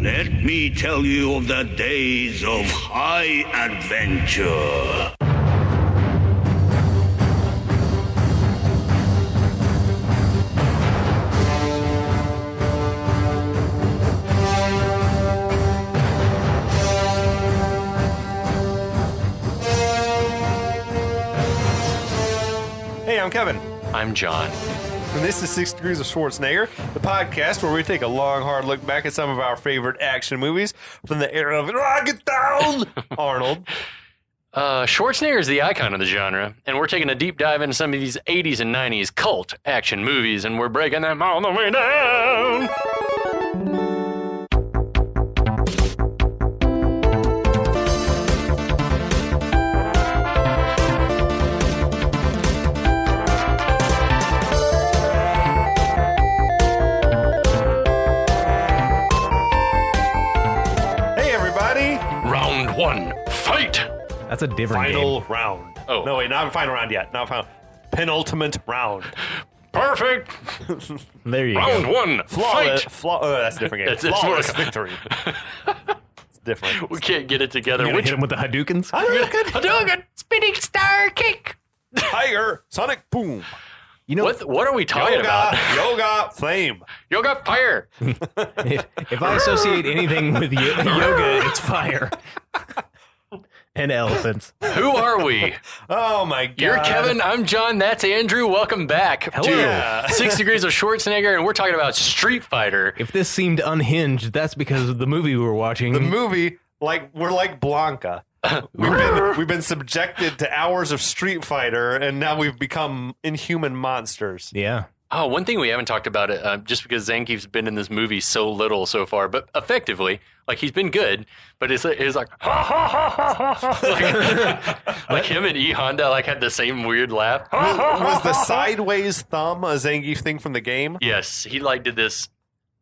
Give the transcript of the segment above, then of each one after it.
Let me tell you of the days of high adventure. Hey, I'm Kevin. I'm John. And this is 6 Degrees of Schwarzenegger, the podcast where we take a long, hard look back at some of our favorite action movies from the era of Get Down, Arnold. Schwarzenegger is the icon of the genre, and we're taking a deep dive into some of these 80s and 90s cult action movies, and we're breaking them all the way down. Round one, fight! That's a different Final game. round. Oh. No, wait, not final round yet. Not final. Penultimate round. Perfect! There you Round go. one, fight! That's a different game. It's Flawless more- victory. It's different. We can't get it together. You gonna hit him with the Hadoukens? Hadouken! Spinning star kick! Tiger, Sonic Boom. You know, What are we talking about? Yoga, Flame. Yoga fire! if I associate anything with yoga, it's fire. And elephants. Who are we? Oh, my God. You're Kevin, I'm John, that's Andrew. Welcome back Hello. to 6 Degrees of Schwarzenegger, and we're talking about Street Fighter. If this seemed unhinged, that's because of the movie we were watching. The movie, we're like Blanka. We've been subjected to hours of Street Fighter, and now we've become inhuman monsters. Yeah. Oh, one thing we haven't talked about, just because Zangief's been in this movie so little so far, but effectively, he's been good, but it's like, ha, ha, ha, ha, ha. Like him and E. Honda, had the same weird laugh. Was the sideways thumb a Zangief thing from the game? Yes, he did this.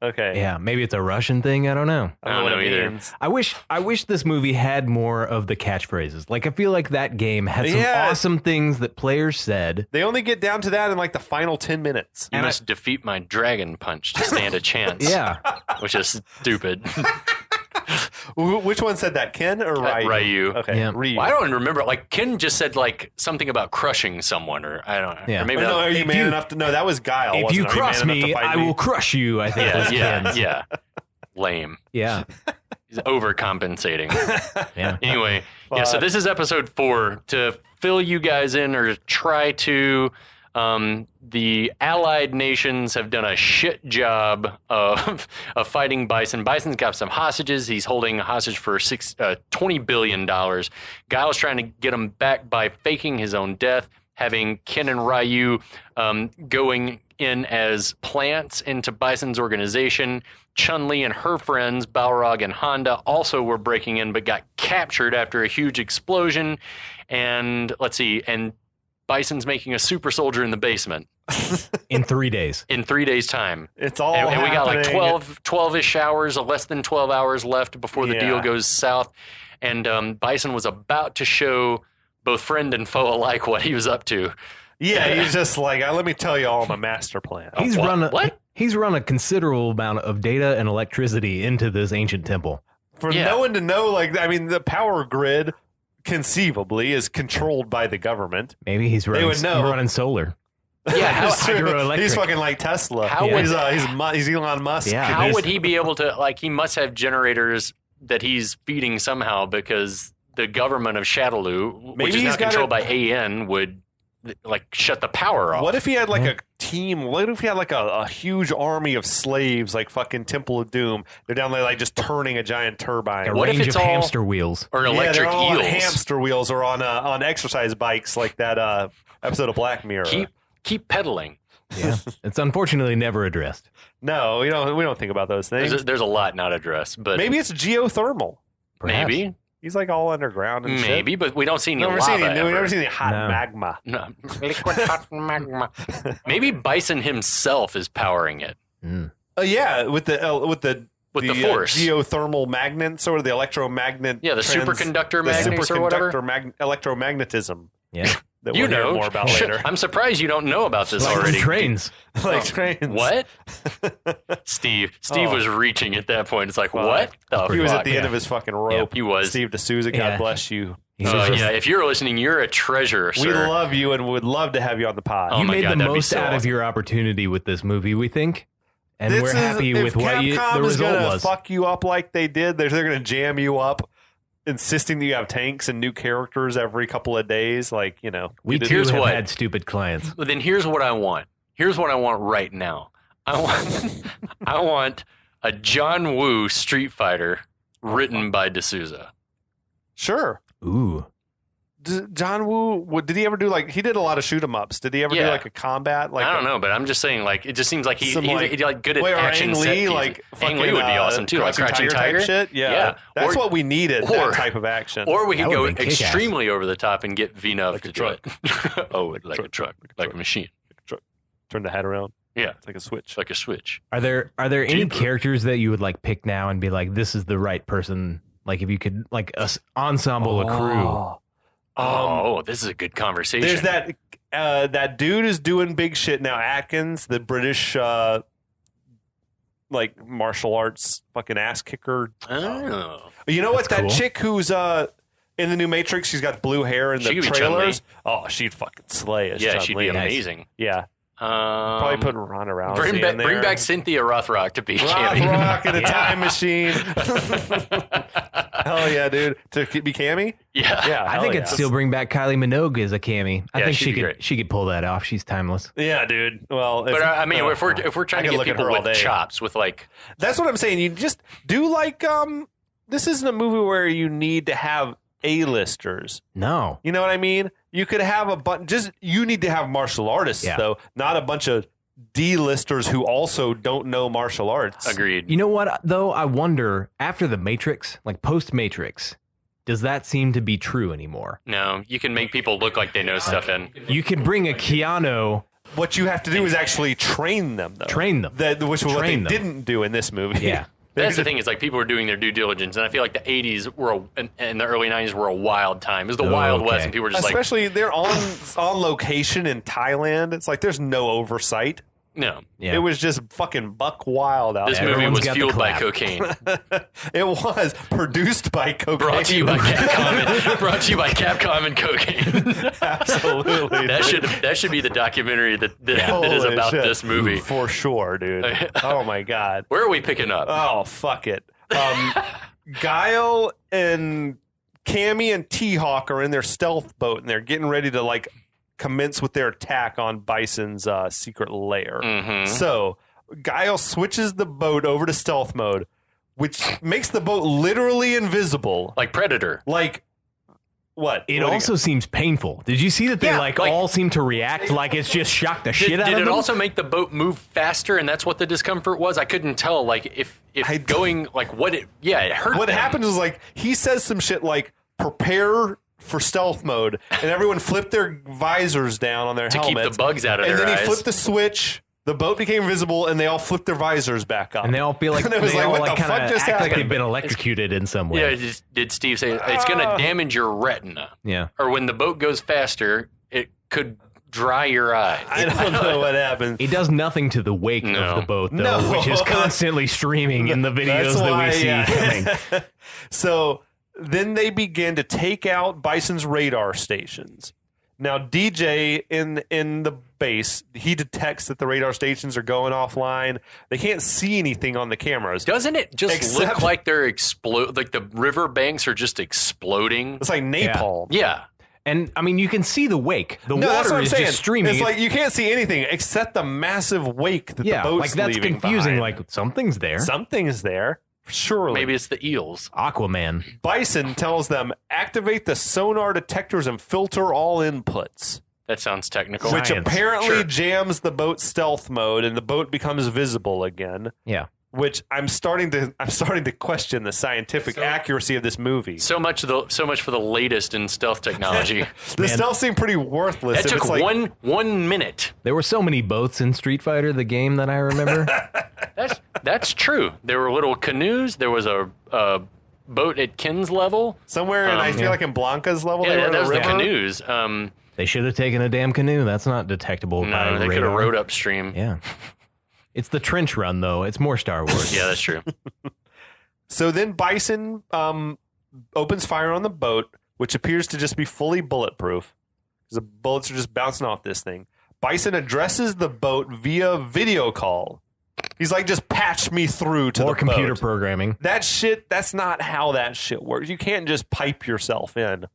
Okay. Yeah, maybe it's a Russian thing. I don't know. I don't know what it either. means. I wish this movie had more of the catchphrases. I feel like that game had some Yeah. awesome things that players said. They only get down to that in the final 10 minutes. You must defeat my dragon punch to stand a chance. Yeah. Which is stupid. Which one said that, Ken or Ryu? Ryu. Okay, Yeah. Ryu. Well, I don't remember. Ken just said something about crushing someone, or I don't know. Yeah. Or maybe No, that- are you man you- enough to... No, that was Guile. If wasn't you it? Are man cross enough to me, fight I will crush you, I think. yeah, was yeah, Ken's. yeah. Lame. Yeah. He's overcompensating. Yeah. Anyway, yeah, so this is episode 4. To fill you guys in or try to, the Allied nations have done a shit job of fighting Bison. Bison's got some hostages. He's holding a hostage for $20 billion. Guile's trying to get him back by faking his own death, having Ken and Ryu going in as plants into Bison's organization. Chun-Li and her friends, Balrog and Honda, also were breaking in but got captured after a huge explosion. And let's see, and Bison's making a super soldier in the basement. In 3 days. In 3 days' time. It's all And we got happening. 12-ish hours, less than 12 hours left before the deal goes south. And Bison was about to show both friend and foe alike what he was up to. Yeah, he's just let me tell you all my master plan. He's what? He's run a considerable amount of data and electricity into this ancient temple. For no one to know, the power grid conceivably is controlled by the government. Maybe he's running solar. Yeah, Hydroelectric. He's fucking like Tesla. How would- He's Elon Musk. Yeah. How would he be able to, he must have generators that he's feeding somehow, because the government of Shadaloo, Maybe which is he's now got controlled by AN, would shut the power off. What if he had a team? What if he had a huge army of slaves, fucking Temple of Doom? They're down there just turning a giant turbine. A What if range it's of all- hamster wheels. or Yeah, electric they're all on eels? hamster wheels or on exercise bikes like that episode of Black Mirror. Keep pedaling. Yeah. It's unfortunately never addressed. No, we don't think about those things. There's a lot not addressed, but Maybe it's geothermal. Perhaps. maybe, He's all underground and maybe, but we don't see any shit. We've lava. never seen any hot No. magma. No. Liquid hot magma. Maybe Bison himself is powering it. Yeah, with the force. geothermal magnets or the electromagnet. Yeah, the superconductor magnets or whatever. Electromagnetism. Yeah. that You we'll hear know more about later. I'm surprised you don't know about this Like already. trains. Like trains. What? Steve was reaching at that point. It's like, what the He was fuck? at the end of his fucking rope. he was. Steve D'Souza, God Yeah. bless you. Yeah, if you're listening, you're a treasure, sir. We love you and would love to have you on the pod. Oh You my made God, the that'd be most so out of awesome. your opportunity with this movie, we think. And This we're is- happy if with what Capcom the is result gonna was. fuck you up like they did. They're going to jam you up, insisting that you have tanks and new characters every couple of days. Like, you know, We too Here's have what- had stupid clients. Well, then here's what I want. Here's what I want right now. I want a John Woo Street Fighter written by D'Souza. sure. Ooh. John Woo, did he ever do like, he did a lot of shoot 'em ups. Did he ever do Yeah. like a combat? Like I don't know, but I'm just saying, like, it just seems like he's Some, like good at Wait, or action Ang set Lee, pieces. like Ang Lee would be awesome too, like Crouching Tiger type shit. Yeah, that's what we needed. or- That type of action. Or we That could go would've been kick-ass. extremely over the top and get VNUV Like a to truck. do it. Oh, like a truck, like a machine. Turn the head around. Yeah, It's like a switch. it's like a switch. Are there any Jeeper. characters that you would like pick now and be like, this is the right person? Like if you could like ensemble a crew. Oh, this is a good conversation. There's that dude is doing big shit now. Atkins, the British like martial arts fucking ass kicker. Oh, You know what? That's That cool. chick who's in the new Matrix, she's got blue hair in She the could be trailers. Oh, she'd fucking slay as yeah, Chun she'd Li. be amazing. Yeah, probably put Ronda Rousey bring in there. back Cynthia Rothrock to be Rock, Cammy. rock in a time machine. Hell yeah, dude! To be Cammy? Yeah, Yeah, I hell think yeah. it'd still bring back Kylie Minogue as a Cammy. I Yeah, think she'd she be could great. she could pull that off. She's timeless. Yeah, dude. Well, But I mean, if we're trying I to can get look at people her all with day. chops, with like, That's what I'm saying. You just do like this isn't a movie where you need to have A-listers. No. You know what I mean? You could have a bunch. You need to have martial artists Yeah. though, not a bunch of D-listers who also don't know martial arts. agreed. You know what though? I wonder after the Matrix, like post Matrix, does that seem to be true anymore? No, you can make people look like they know stuff, and You could bring a Keanu, What you have to do is actually train them, though. train them. Which was what they Train them. didn't do in this movie. Yeah. that's the thing. Is like people were doing their due diligence, and I feel like the '80s and the early '90s were a wild time. It was the Wild Okay. West, and people were just Especially they're on location in Thailand. It's like there's no oversight. like, no. Yeah. It was just fucking buck wild out This there. movie Everyone's was got the fueled by clap. cocaine. It was produced by cocaine. Brought to you by Capcom. Brought to you by Capcom and cocaine. Absolutely. That should be the documentary that is Holy about shit. this movie. For sure, dude. Oh my god. Where are we picking up? Oh fuck it. Guile and Cammy and T-Hawk are in their stealth boat and they're getting ready to like commence with their attack on Bison's secret lair. Mhm. So Guile switches the boat over to stealth mode, which makes the boat literally invisible. Like Predator. Like what? It What do you also seems painful. Did you see that they Yeah, like like- all seem to react like it's just shocked the shit out Did of it them? also make the boat move faster, and that's what the discomfort was? I couldn't tell. Like if going like what it it hurt. What them. happens is like he says some shit like prepare for stealth mode, and everyone flipped their visors down on their to keep helmets. the bugs out of and their then eyes. he flipped the switch. The boat became visible, and they all flipped their visors back up. and they all feel like And it was they like, all what like the kind fuck of just act like happened? they've been electrocuted in some way. Yeah, did Steve say it's going to damage your retina? Yeah. Or when the boat goes faster, it could dry your eyes. I don't know what happened. It does nothing to the wake No. of the boat, though, No. which is constantly streaming in the videos That's that why, we see yeah. coming. So then they begin to take out Bison's radar stations. Now DJ in the base, he detects that the radar stations are going offline. They can't see anything on the cameras. Doesn't it just Except- look like they're like the river banks are just exploding? It's like napalm. Yeah. And I mean, you can see the wake. The No, that's water what I'm is saying. just streaming. It's like you can't see anything except the massive wake that yeah, the boat's like that's leaving confusing. behind. Like something's there. Something's there, surely. Maybe it's the eels. Aquaman. Bison tells them activate the sonar detectors and filter all inputs, That sounds technical. which Science. apparently Sure. jams the boat's stealth mode, and the boat becomes visible again. Yeah. Which I'm starting to question the scientific accuracy of this movie. So much for the latest in stealth technology. The stealth seemed pretty worthless. That If took it's like, one minute. There were so many boats in Street Fighter, the game that I remember. That's true. There were little canoes. There was a boat at Ken's level. somewhere, in I feel like in Blanka's level, they were Yeah, in that the was the river. canoes. They should have taken a damn canoe. That's not detectable by No, they could have radar. rowed upstream. Yeah. It's the trench run, though. It's more Star Wars. Yeah, that's true. So then Bison opens fire on the boat, which appears to just be fully bulletproof. The bullets are just bouncing off this thing. Bison addresses the boat via video call. He's like, just patch me through to More the computer boat. programming. That's not how that shit works. You can't just pipe yourself in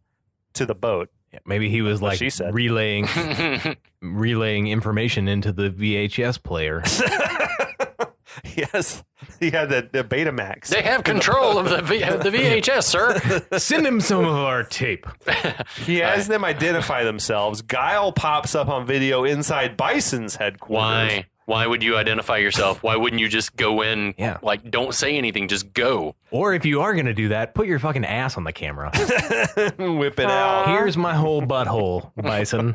to the boat. Yeah, maybe he was like she said. relaying information into the VHS player. Yes, he had the Betamax. They have control of the VHS, sir. Send him some of our tape. He has them identify themselves. Guile pops up on video inside Bison's headquarters. Why would you identify yourself? Why wouldn't you just go in? Yeah. Like, don't say anything. Just go. Or if you are going to do that, put your fucking ass on the camera. Whip it out. Here's my whole butthole, Bison.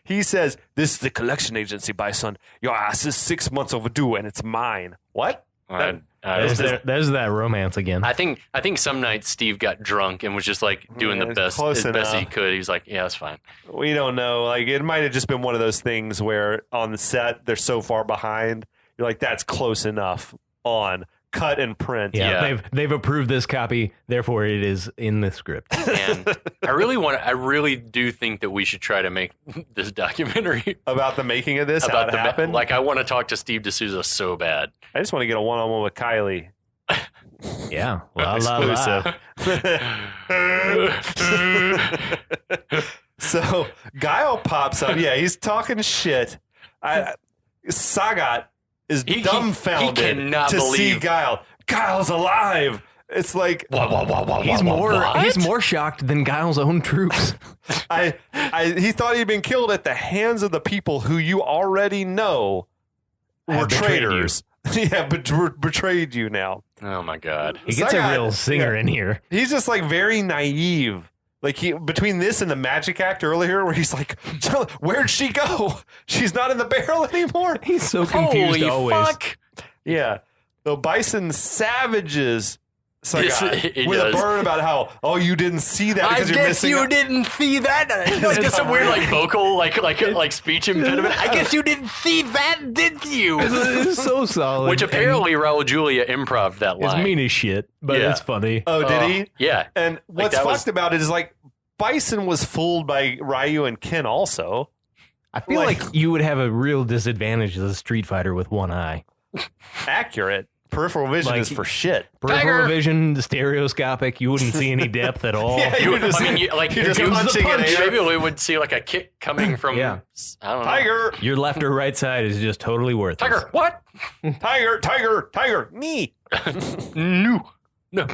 He says, "This is the collection agency, Bison. Your ass is 6 months overdue, and it's mine." What? There's that romance again. I think some night Steve got drunk and was just like doing the best close as best he enough. could. He was like, "Yeah, that's fine." We don't know. Like, it might have just been one of those things where on the set they're so far behind. You're like, that's close enough. On cut and print. Yeah, they've approved this copy, therefore it is in the script. And I really do think that we should try to make this documentary About the making of this, how about it the happened. like. I want to talk to Steve D'Souza so bad. I just want to get a one-on-one with Kylie. Yeah, la la la. Exclusive. So Guile pops up. Yeah, he's talking shit. Sagat is He dumbfounded cannot to see believe- Guile. Guile's alive. It's like He's more shocked than Guile's own troops. he thought he'd been killed at the hands of the people who you already know were Have betrayed traitors. Yeah, but betrayed you now. Oh my god. He gets Sagat- a real singer in here. He's just like very naive. Like between this and the magic act earlier, where he's like, "Where'd she go? She's not in the barrel anymore." He's so confused Holy always. fuck! Yeah. So Bison savages Sagat He with does. a burn about how, you didn't see that I because you're guess missing. you didn't see that. Like just some weird like vocal like speech impediment. I guess you didn't see that, did you? It's so solid. Which apparently Raul Julia improv that is line. mean as shit, but Yeah. it's funny. Oh, did he? Yeah. And what's that fucked about it is like Bison was fooled by Ryu and Ken also. I feel like you would have a real disadvantage as a Street Fighter with one eye. Accurate. Peripheral vision Like- is for shit. Peripheral Tiger! vision, stereoscopic, you wouldn't see any depth at all. Yeah, you're just you're just the punching punch. it. Maybe we would see like a kick coming from. Yeah. I don't know. Tiger, Your left or right side is just totally worthless. Tiger. What? tiger, knee. No. No.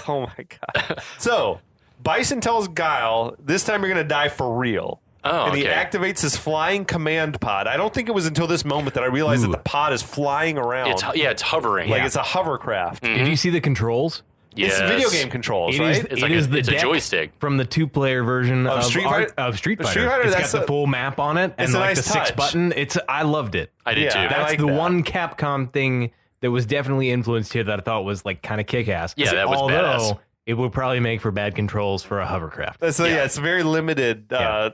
Oh my god. So Bison tells Guile, "This time you're gonna die for real." Oh, And he okay. activates his flying command pod. I don't think it was until this moment that I realized that the pod is flying around. It's hovering. Like it's a hovercraft. Did you see the controls? It's Yes. video game controls, It right? is- It's it like is the it's a deck joystick. from the two-player version of Street Fighter? Street The Fighter. Street Fighter, It's that's got the a- full map on it it's and a like nice the 6 touch. button. I loved it. I did Yeah, too. I That's like the that. one Capcom thing that was definitely influenced here that I thought was like kind of kick-ass. Yeah, that was Although badass. it would probably make for bad controls for a hovercraft. So yeah, it's very limited. Yeah.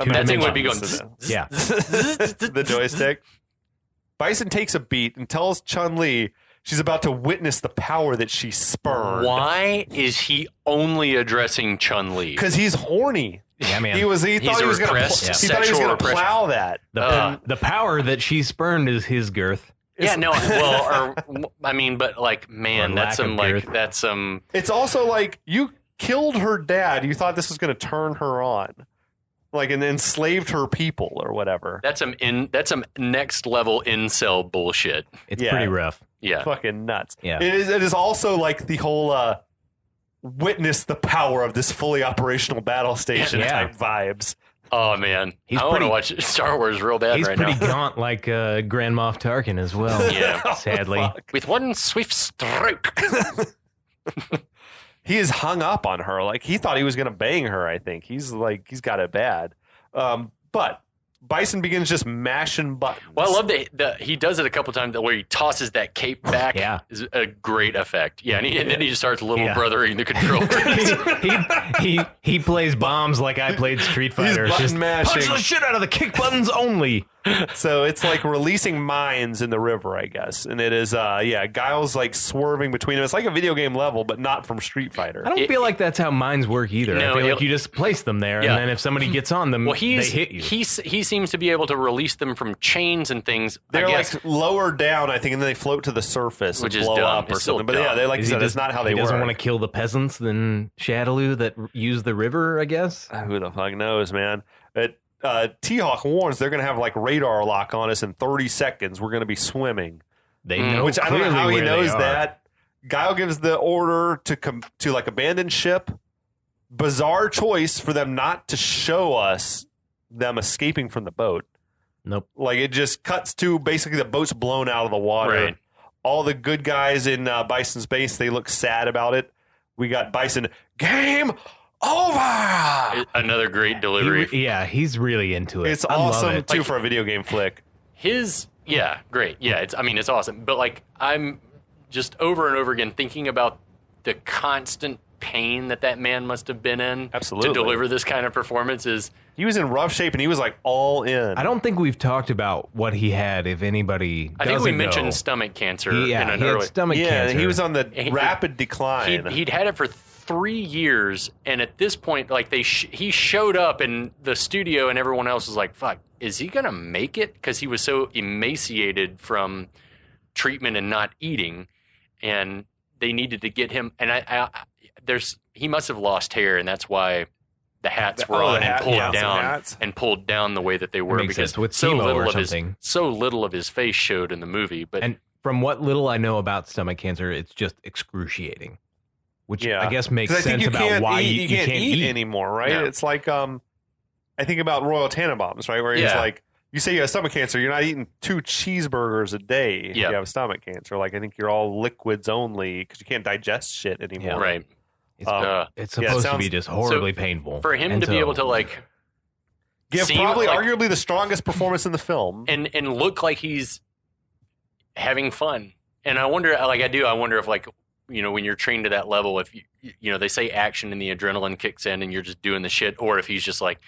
that thing would be going. dimensions. Yeah. The joystick. Bison takes a beat and tells Chun-Li she's about to witness the power that she spurned. Why is he only addressing Chun-Li? Because he's horny. Yeah, man. He thought a he was going repressed to sexual repression. plow that. The power that she spurned is his girth. Yeah, no. Well, I mean, but like, man, Or that's lack of some like girth. that's some. It's also like you killed her dad. You thought this was going to turn her on, like, and enslaved her people or whatever. That's some next level incel bullshit. It's Yeah. pretty rough. Yeah. Fucking nuts. Yeah. It is also like the whole witness the power of this fully operational battle station Yeah. type vibes. Oh man, He's I want to pretty- watch Star Wars real bad He's right pretty now. gaunt like Grand Moff Tarkin as well. Yeah. Sadly. Fuck. With one swift stroke. He is hung up on her. Like he thought he was going to bang her. I think he's got it bad. But Bison begins just mashing buttons. Well, I love that he does it a couple times where he tosses that cape back. Yeah. Is a great effect. Yeah, and then he just starts little brothering the controller. he plays bombs like I played Street Fighter. He's button Just mashing. punch the shit out of the kick buttons only. So it's like releasing mines in the river, I guess. And it is, Guile's like swerving between them. It's like a video game level, but not from Street Fighter. I don't feel like that's how mines work either. No, I feel like you just place them there, and then if somebody gets on them, they hit you. He seems to be able to release them from chains and things. They're like lower down, I think, and then they float to the surface which and is blow dumb. up or It's still something. But yeah, dumb. they like said, that's not how they He work. doesn't want to kill the peasants in Shadaloo that use the river, I guess. Who the fuck knows, man? But T-Hawk warns they're going to have like radar lock on us in 30 seconds. We're going to be swimming. They know Which I don't know clearly how he where they knows are. that. Guile gives the order to like abandon ship. Bizarre choice for them not to show us them escaping from the boat. Nope. Like it just cuts to basically the boat's blown out of the water. Right. All the good guys in Bison's base, they look sad about it. We got Bison, game over. Another great delivery. He's really into it. It's I love awesome it. too for a video game flick. Great. Yeah, it's awesome. But like I'm just over and over again thinking about the constant pain that man must have been in Absolutely. to deliver this kind of performance is He was in rough shape and he was like all in. I don't think we've talked about what he had. If anybody, I think we doesn't mentioned know. stomach cancer He in an had early. stomach cancer. He was on the rapid decline. He'd had it for 3 years, and at this point, like he showed up in the studio, and everyone else was like, "Fuck, is he gonna make it?" Because he was so emaciated from treatment and not eating, and they needed to get him. And he must have lost hair, and that's why the hats were on and pulled down the way that they were makes because sense. With so chemo little or of his something. so little of his face showed in the movie. But And from what little I know about stomach cancer, it's just excruciating. Which I guess makes 'Cause I think sense you about can't why you can't eat anymore, right? No. It's like I think about Royal Tenenbaums, right? Where he's like, you say you have stomach cancer, you're not eating 2 cheeseburgers a day if you have stomach cancer. Like I think you're all liquids only because you can't digest shit anymore. Yeah. right. It's supposed to be sounds- just horribly painful. For him And to be able to like Give seem probably like- arguably the strongest performance in the film. and look like he's having fun. And I wonder if like, you know, when you're trained to that level, if you know, they say action and the adrenaline kicks in and you're just doing the shit, or if he's just like,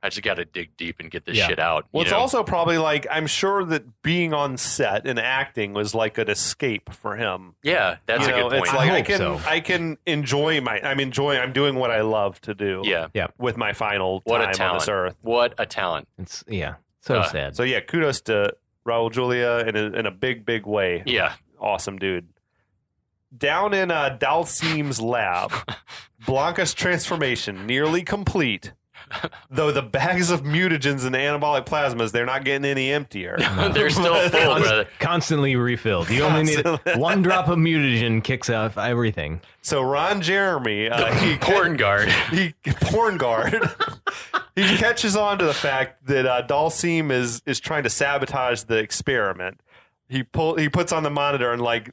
I just got to dig deep and get this shit out. Well, you it's know? also probably like I'm sure that being on set and acting was like an escape for him. Yeah, that's You a know, good point. It's like I hope so. I can enjoy I'm doing what I love to do. yeah. With my final What a time talent. on this earth. What a talent. It's so sad. So yeah, kudos to Raul Julia in a big way. Yeah. Awesome dude. Down in Dhalsim's lab, Blanka's transformation nearly complete. Though the bags of mutagens and anabolic plasmas, they're not getting any emptier. They're still full, brother. Constantly refilled. You only need one drop of mutagen kicks off everything. So Ron Jeremy, Porn guard. porn guard, he catches on to the fact that Dhalsim is trying to sabotage the experiment. He puts on the monitor and like.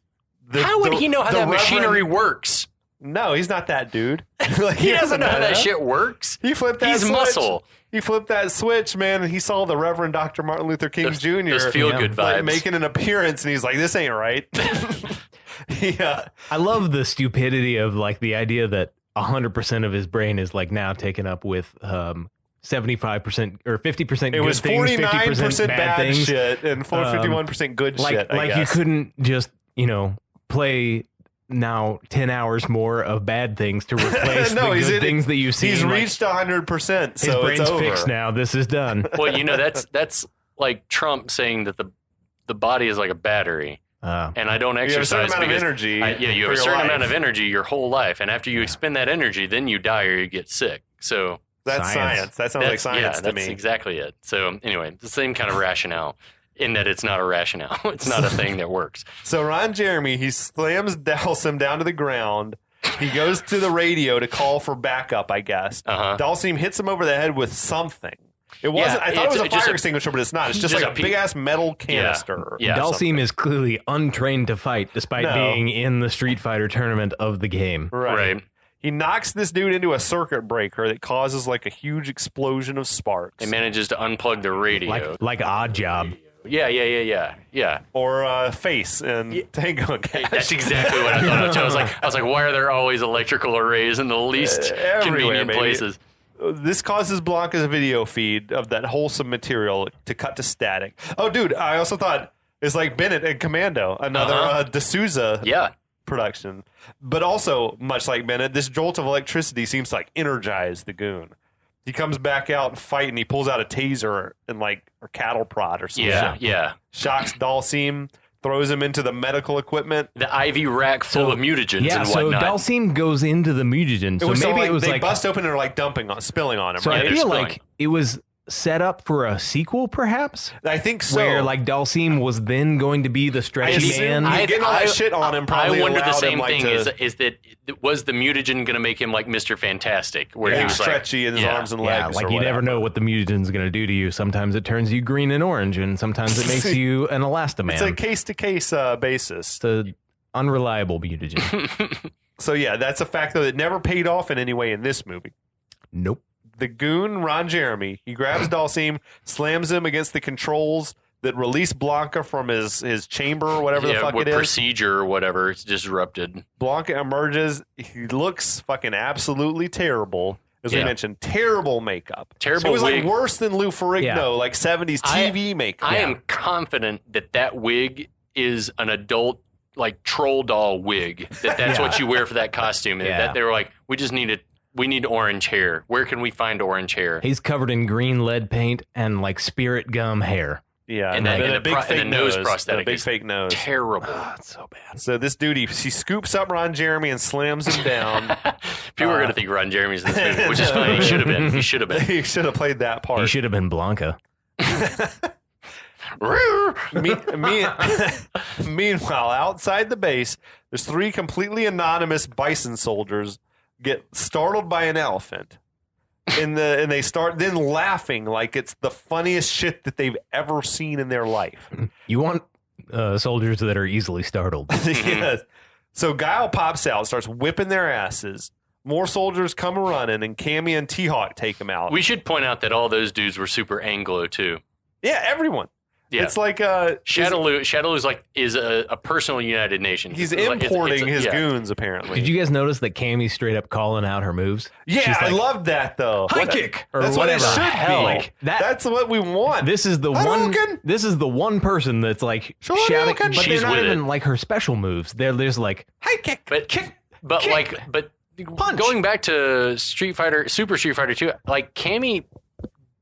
How would he know how that machinery works? No, he's not that dude. Like, He doesn't know how that shit works. He flipped that He's switch. muscle. He flipped that switch, man, and he saw the Reverend Dr. Martin Luther King Jr. Those feel-good like, vibes. making an appearance, and he's like, "This ain't right." Yeah, I love the stupidity of like the idea that 100% of his brain is like now taken up with 75% or 50% it was good things, 49% 50% bad things. shit and 51% good shit. I Like you guess. couldn't just, play now 10 hours more of bad things to replace the good things that you've seen. He's Like, reached 100%, his so brain's it's over. fixed now. This is done. Well, that's like Trump saying that the body is like a battery. And I don't You have a certain exercise amount of because energy. you have for a your certain life. amount of energy your whole life, and after you expend that energy, then you die or you get sick. So That's science. That sounds like science to that's me. exactly it. So anyway, the same kind of rationale, in that it's not a rationale. It's not a thing that works. So Ron Jeremy, he slams Dhalsim down to the ground. He goes to the radio to call for backup, I guess. Dhalsim hits him over the head with something. It wasn't. I thought it was a fire extinguisher, but it's not. It's just like a big ass metal canister. Yeah. Dhalsim is clearly untrained to fight, despite being in the Street Fighter tournament of the game. Right. He knocks this dude into a circuit breaker that causes like a huge explosion of sparks. It manages to unplug the radio. Like Odd Job. Yeah. Or Face and Tango and Cash. That's exactly what I thought of too. I was like, why are there always electrical arrays in the least convenient baby. places? This causes Blanka's video feed of that wholesome material to cut to static. Oh, dude, I also thought it's like Bennett and Commando, another D'Souza production. But also, much like Bennett, this jolt of electricity seems to like energize the goon. He comes back out and fight, and he pulls out a taser and like or cattle prod or something. Yeah. Shocks Dhalsim, throws him into the medical equipment. The IV rack full of mutagens and whatnot. So Dhalsim goes into the mutagen. So maybe it was they like bust open and are like spilling on him. So right? I feel like it was set up for a sequel, perhaps. I think so. Where like Dhalsim was then going to be the stretchy man. Getting all that shit on him probably I wondered the allowed same him, like, thing. Is that was the mutagen going to make him like Mr. Fantastic, where he was stretchy in his arms and legs? Like or you whatever. never know what the mutagen's going to do to you. Sometimes it turns you green and orange, and sometimes it makes you an elastoman. It's a case-to-case basis. It's an unreliable mutagen. So yeah, that's a fact though that never paid off in any way in this movie. Nope. The goon, Ron Jeremy, he grabs Dhalsim, slams him against the controls that release Blanka from his chamber or whatever the fuck it is. Procedure or whatever. It's disrupted. Blanka emerges. He looks fucking absolutely terrible. As we mentioned, terrible makeup. Terrible so it was wig. like worse than Lou Ferrigno, like 70s TV makeup. I am confident that wig is an adult like troll doll wig. That's what you wear for that costume. And that they were like, we need orange hair. Where can we find orange hair? He's covered in green lead paint and like spirit gum hair. Yeah, and the nose prosthetic. The big fake nose. Terrible. Oh, it's so bad. So this dude, he scoops up Ron Jeremy and slams him down. People are going to think Ron Jeremy's in this movie, which is fine. He should have been. He should have been. He should have played that part. He should have been Blanka. Meanwhile, outside the base, there's 3 completely anonymous Bison soldiers get startled by an elephant. And they start then laughing like it's the funniest shit that they've ever seen in their life. You want soldiers that are easily startled. Yes. So Guile pops out, starts whipping their asses. More soldiers come running, and Cammy and T-Hawk take them out. We should point out that all those dudes were super Anglo, too. Yeah, everyone. Yeah. It's like Shadowloo is a personal United Nations. He's importing his goons, apparently. Did you guys notice that Cammy's straight up calling out her moves? Yeah, I love that though. High kick. That's what it should be. Like, that's what we want. This is the one. This is the one person that's like shouting, but they're not even like her special moves. They're just like high kick, kick. Punch. Going back to Super Street Fighter 2, like Cammy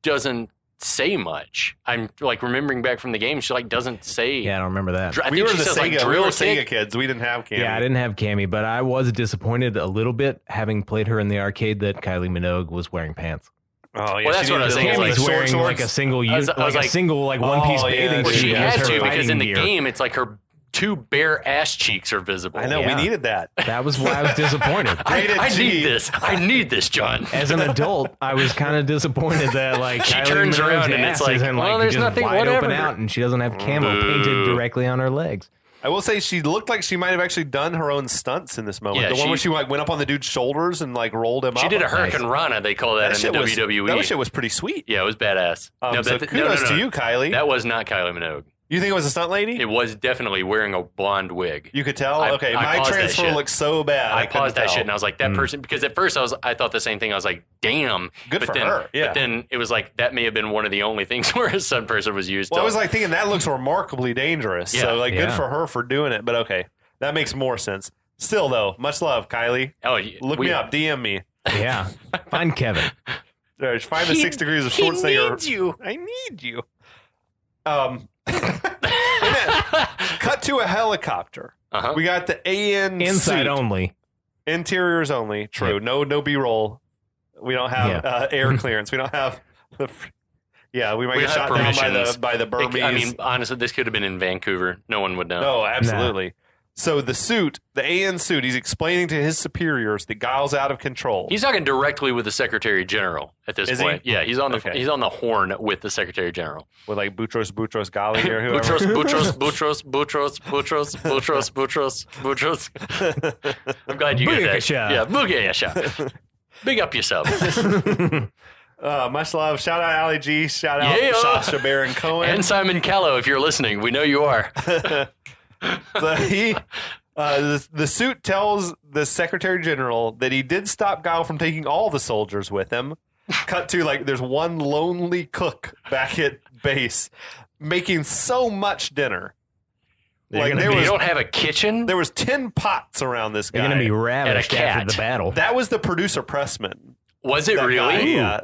doesn't say much. I'm like remembering back from the game, she like doesn't say. Yeah, I don't remember that. We were the Sega kids. We didn't have Cammy. Yeah, I didn't have Cammy, but I was disappointed a little bit having played her in the arcade that Kylie Minogue was wearing pants. Oh yeah, well, that's what I was saying. Cammy's like, wearing like a single, one piece bathing suit. She had to because in the game it's like her 2 bare ass cheeks are visible. I know, we needed that. That was why I was disappointed. I need this. I need this, John. As an adult, I was kind of disappointed that like she turns around and it's like, well, there's just nothing, wide whatever. open out, and she doesn't have camo painted directly on her legs. I will say she looked like she might have actually done her own stunts in this moment. Yeah, the one where she like went up on the dude's shoulders and like rolled him up. She did a Hurricane Rana, they call that in the WWE. That shit was pretty sweet. Yeah, it was badass. Kudos to you, Kylie. That was not Kylie Minogue. You think it was a stunt lady? It was definitely wearing a blonde wig. You could tell? Okay, my transfer looked so bad. I paused that shit and I was like, that person, because at first I thought the same thing. I was like, damn. Good for her. Yeah. But then it was like, that may have been one of the only things where a stunt person was used. Well, I was like thinking that looks remarkably dangerous. Yeah. So like good for her for doing it. But okay, that makes more sense. Still though, much love, Kylie. Oh, look me up, DM me. Yeah. Find Kevin. Find the 6 degrees of Schwarzenegger. He needs you. I need you. Cut to a helicopter. Uh-huh. We got the AN inside suit. only, interiors only. True. Yep. No B-roll. We don't have air clearance. We don't have the. We might get shot down by the Burmese. I mean, honestly, this could have been in Vancouver. No one would know. No, absolutely. So the AN suit, he's explaining to his superiors that Guile's out of control. He's talking directly with the Secretary General at this Is point. he? Yeah, he's on the Okay. he's on the horn with the Secretary General. With like Boutros Ghali or whoever. Boutros. I'm glad you get that. Booyakasha. Yeah, booyakasha. Big up yourself. Much love. Shout out Ali G. Shout out Yeah. Sacha Baron Cohen. And Simon Callow, if you're listening, we know you are. So the suit tells the Secretary General that he did stop Guile from taking all the soldiers with him. Cut to like there's one lonely cook back at base making so much dinner. Like You don't have a kitchen? there was 10 pots around this guy. They're going to be ravished And a after cat. the battle. That was the producer Pressman. Was it That really? guy, yeah.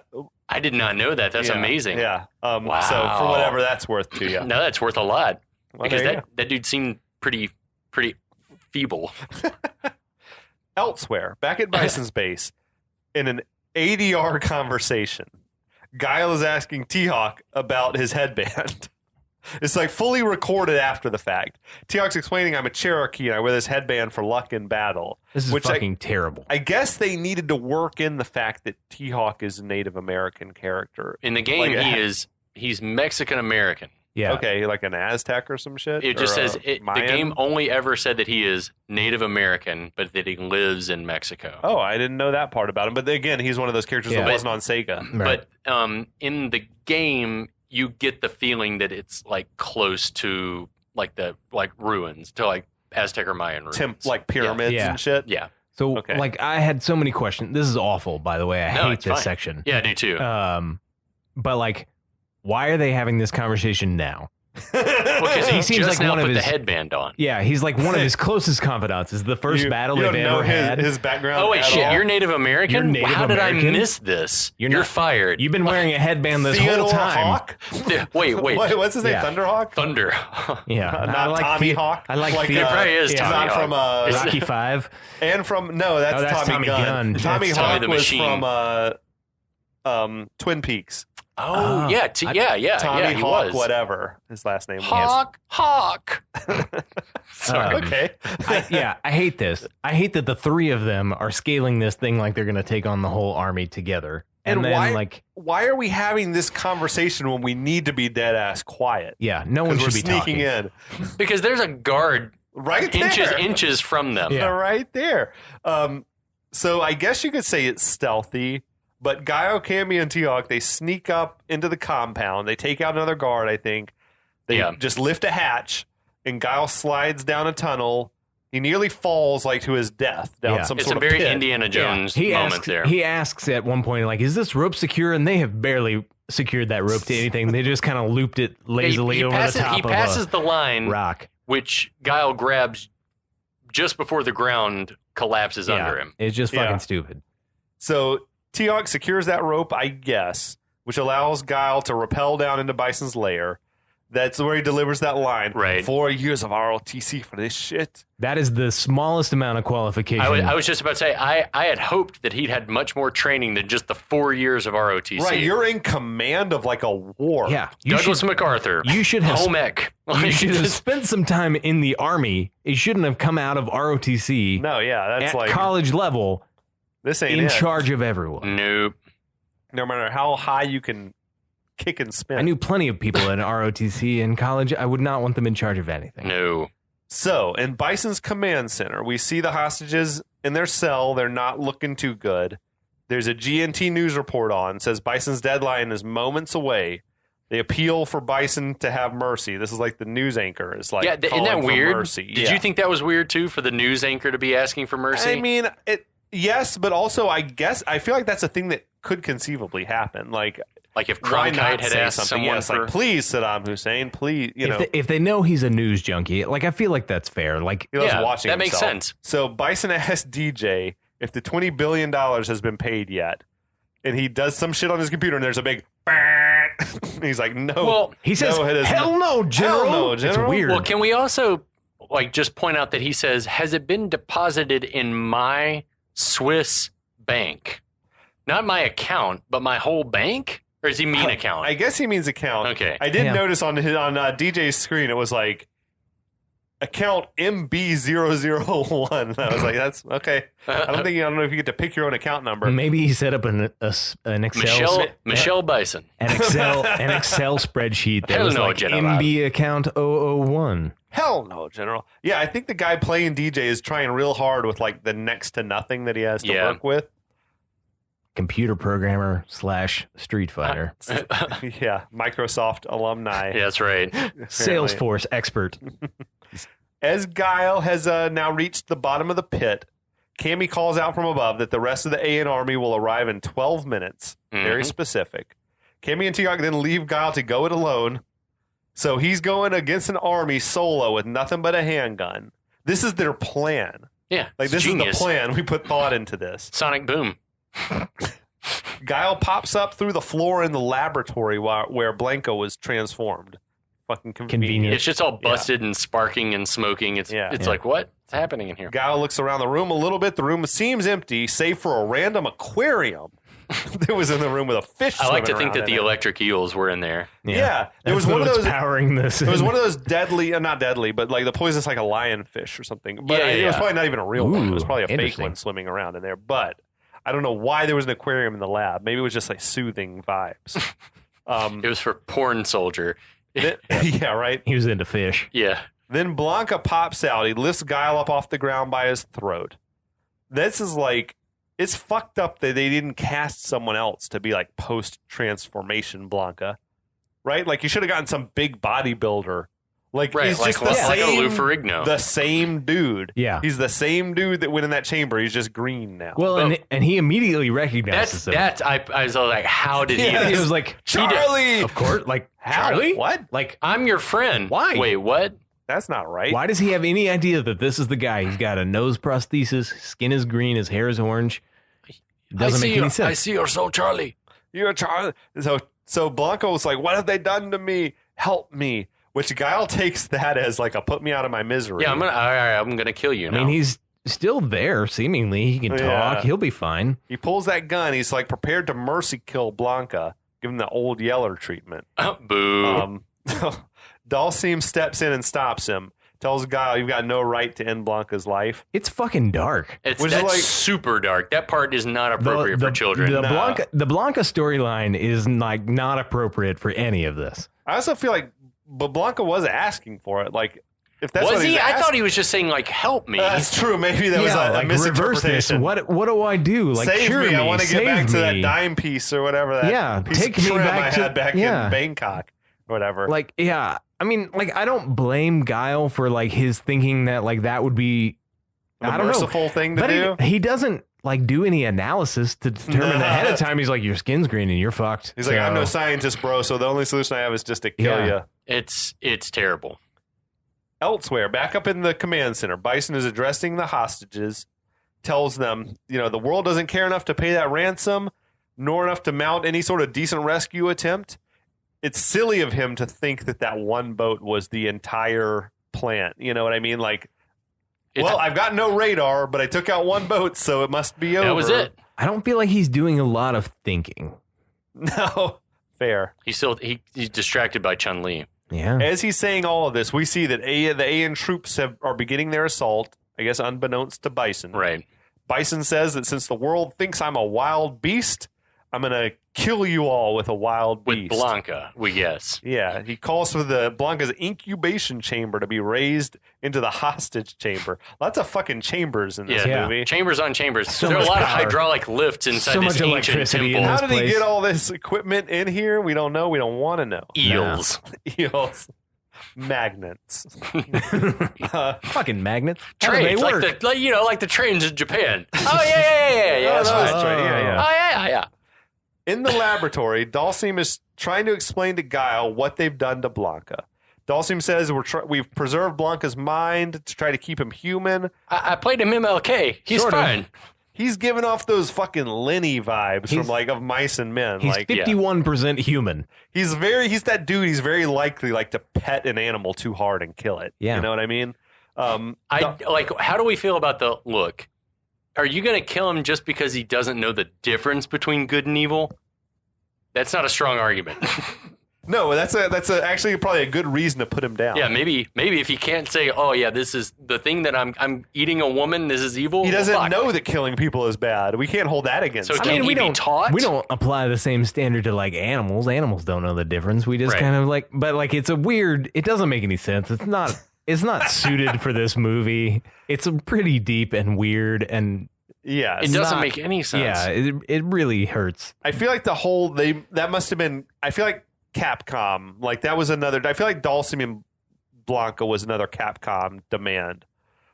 I did not know that. That's Yeah, amazing. Yeah. So Wow. for whatever that's worth to you. No, that's worth a lot. Well, Because there you that dude seemed pretty feeble. Elsewhere, back at Bison's base, in an ADR conversation, Guile is asking T-Hawk about his headband. It's like fully recorded after the fact. T-Hawk's explaining, I'm a Cherokee and I wear this headband for luck in battle. This is fucking terrible. I guess they needed to work in the fact that T-Hawk is a Native American character. In the game, Like, he's Mexican American. Yeah. Okay, like an Aztec or some shit? It just Or a says the Mayan? game only ever said that he is Native American, but that he lives in Mexico. Oh, I didn't know that part about him. But again, he's one of those characters Yeah. that wasn't on Sega. Right. But in the game, you get the feeling that it's like close to like ruins, to like Aztec or Mayan ruins. Like pyramids Yeah. and shit. Yeah. So, Okay. like, I had so many questions. This is awful, by the way. I No, hate it's this fine. section. Yeah, I do too. But, like, why are they having this conversation now? Because he he seems just like now one of put the his- headband on. Yeah, he's like one of his closest confidants. Is the first battle you they've don't know ever had. his background. Oh wait, at shit! all? You're Native American. You're Native How did I American? miss this? You're You're not- fired. You've been wearing a headband this whole Theodore time. Hawk? Wait. What's his name? Yeah. Thunderhawk? Thunder. Yeah, Not Tommy Hawk. I like Like, Theo- It probably is yeah. Tommy Not Hawk. from Rocky 5. and from no, that's, Oh, that's Tommy Tommy Gunn. Gunn. Tommy That's Tommy Hawk the was Machine. from Twin Peaks. Oh yeah, Tommy he Hawk, was. whatever his last name was. Hawk. Sorry. Okay. I hate this. I hate that the three of them are scaling this thing like they're going to take on the whole army together. And then, why, like, why are we having this conversation when we need to be dead ass quiet? yeah, no one Because should we're be sneaking talking. in Because there's a guard right there. inches from them. Yeah. Right there. So I guess you could say it's stealthy, but Guile, Cammy, and T-Hawk, they sneak up into the compound. They take out another guard, I think. They Yeah. just lift a hatch, and Guile slides down a tunnel. He nearly falls like to his death down Yeah. some It's sort a of very pit. Indiana Jones He moment asks, there. He asks at one point, like, is this rope secure? And they have barely secured that rope to anything. They just kind of looped it lazily over passes, the top he of passes the a line, rock. which Guile grabs just before the ground collapses under him. It's just Yeah. fucking stupid. So T-Hawk secures that rope, I guess, which allows Guile to rappel down into Bison's lair. That's where he delivers that line. Right. 4 years of ROTC for this shit. That is the smallest amount of qualification. I was just about to say, I had hoped that he'd had much more training than just the 4 years of ROTC. Right, you're in command of like a war. yeah, Douglas MacArthur. you should have home ec. you should have spent some time in the army. It shouldn't have come out of ROTC No, yeah, that's at like college level this ain't in it. charge of everyone. Nope. No matter how high you can kick and spin. I knew plenty of people in ROTC in college. I would not want them in charge of anything. No. So, in Bison's command center, we see the hostages in their cell. They're not looking too good. There's a GNT news report on. It says Bison's deadline is moments away. They appeal for Bison to have mercy. This is like the news anchor is like, Yeah, isn't calling that for weird? mercy. Did you think that was weird too, for the news anchor to be asking for mercy? I mean, yes, but also I guess I feel like that's a thing that could conceivably happen. Like, like if why not Cronkite had say asked something? someone Yes, for... like, please, Saddam Hussein, please, If they know he's a news junkie, like, I feel like that's fair. Like, he loves Yeah, watching that makes himself. sense. So Bison asked DJ if the $20 billion has been paid yet. And he does some shit on his computer, and there's a big... He's like, no. Well, he says, no, it is hell no, General. Hell no, It's General. weird. Well, can we also like just point out that he says, has it been deposited in my Swiss bank? Not my account, but my whole bank? Or does he mean account? I guess he means account. Okay. I did Yeah. notice on DJ's screen, it was like account MB001. I was like, that's okay. I don't know if you get to pick your own account number. Maybe he set up an Excel Michelle Bison. an Excel spreadsheet that Hell was no, like General. MB account 001. Hell no, General. Yeah, I think the guy playing DJ is trying real hard with like the next to nothing that he has to work with. Computer programmer / Street Fighter. Yeah, Microsoft alumni. Yeah, that's right. Salesforce expert. As Guile has now reached the bottom of the pit, Cammy calls out from above that the rest of the AN army will arrive in 12 minutes. Very specific. Cammy and Tiok then leave Guile to go it alone. So he's going against an army solo with nothing but a handgun. This is their plan. Yeah, Like, this genius. is the plan. We put thought into this. Sonic Boom. Guile pops up through the floor in the laboratory where Blanka was transformed. Fucking convenient. It's just all busted and sparking and smoking. It's like, what's happening in here? Guile looks around the room a little bit. The room seems empty, save for a random aquarium that was in the room with a fish. I like to think swimming that the around in it. electric eels were in there. Yeah, there was That's one of what's those powering this. It was one of those deadly, not deadly, but like the poisonous, like a lionfish or something. But Yeah, it was yeah. probably not even a real one. It was Ooh, probably a fake interesting. one swimming around in there. But I don't know why there was an aquarium in the lab. Maybe it was just like soothing vibes. It was for Porn Soldier. Yeah, right. He was into fish. Yeah. Then Blanka pops out. He lifts Guile up off the ground by his throat. This is like, it's fucked up that they didn't cast someone else to be like post-transformation Blanka. Right? Like, you should have gotten some big bodybuilder. Like, Right, he's like, just the like a same, Lou Ferrigno. the same dude. Yeah. He's the same dude that went in that chamber. He's just green now. Well, and he immediately recognizes him. I was like, how did Yeah, he? He was like, Charlie! of course, like, How? Charlie? What? Like, I'm your friend. Why? Wait, what? That's not right. why does he have any idea that this is the guy? He's got a nose prosthesis, skin is green, his hair is orange. Doesn't make any sense. I see your soul, Charlie. You're Charlie. So Blanka was like, what have they done to me? Help me. Which Guile takes that as like a put me out of my misery. Yeah, I'm gonna kill you I now. mean, he's still there, seemingly. He can Yeah. talk. He'll be fine. He pulls that gun. He's like prepared to mercy kill Blanka, give him the old Yeller treatment. Boo. Dhalsim steps in and stops him. Tells Guile, you've got no right to end Blanka's life. It's fucking dark. That's which is like- super dark. That part is not appropriate for children. The No. Blanka storyline is like not appropriate for any of this. I also feel like, but Blanka was asking for it. Like, if that's was what he? he's I asking, thought he was just saying like, "Help me." That's true. Maybe that was a like reverse this. misinterpretation. What do I do? Like, Save cure me! I want to get save back to that me. dime piece or whatever. That Yeah, piece take of me trim back I to- had back yeah. in Bangkok, or whatever. Like, yeah. I mean, like, I don't blame Guile for like his thinking that like that would be the I don't know. merciful thing to But do. he doesn't like do any analysis to determine ahead of time. He's like, your skin's green and you're fucked. He's like, I'm no So, scientist, bro. So the only solution I have is just to kill Yeah. you. It's terrible. Elsewhere, back up in the command center, Bison is addressing the hostages, tells them, the world doesn't care enough to pay that ransom, nor enough to mount any sort of decent rescue attempt. It's silly of him to think that one boat was the entire plant. You know what I mean? Like, well, I've got no radar, but I took out one boat, so it must be over. That was it. I don't feel like he's doing a lot of thinking. No, fair. He's distracted by Chun Li. Yeah. As he's saying all of this, we see that the AN troops are beginning their assault, I guess unbeknownst to Bison. Right. Bison says that since the world thinks I'm a wild beast, I'm going to kill you all with a wild With beast. Blanka, we guess. Yeah, he calls for the Blanka's incubation chamber to be raised into the hostage chamber. Lots of fucking chambers in this Yeah. movie. Chambers on chambers. So there are a much lot of power. hydraulic lifts inside So this much ancient electricity temple. in How this did he place. get all this equipment in here? We don't know. We don't want to know. Eels. Eels. Magnets. Fucking magnets. How do they Trains, work? like the trains in Japan. Oh yeah. That's that's right. right. Yeah. Oh yeah. In the laboratory, Dhalsim is trying to explain to Guile what they've done to Blanka. Dhalsim says we've preserved Blanka's mind to try to keep him human. I played him MLK. He's Sort of. fine. He's giving off those fucking Lenny vibes from of Mice and Men. He's Like 51% human. he's that dude. He's very likely to pet an animal too hard and kill it. Yeah. You know what I mean? How do we feel about the look? Are you going to kill him just because he doesn't know the difference between good and evil? That's not a strong argument. No, that's actually probably a good reason to put him down. Yeah, maybe if he can't say, oh yeah, this is the thing that I'm eating a woman, this is evil. He doesn't know that killing people is bad. We can't hold that against him. So can he be taught? We don't apply the same standard to like animals. Animals don't know the difference. We just kind of like, but like it's a weird. It doesn't make any sense. It's not suited for this movie. It's pretty deep and weird and. Yeah, it doesn't make any sense. Yeah, it really hurts. I feel like that must have been. I feel like Capcom, like that was another. I feel like Dhalsim and Blanka was another Capcom demand.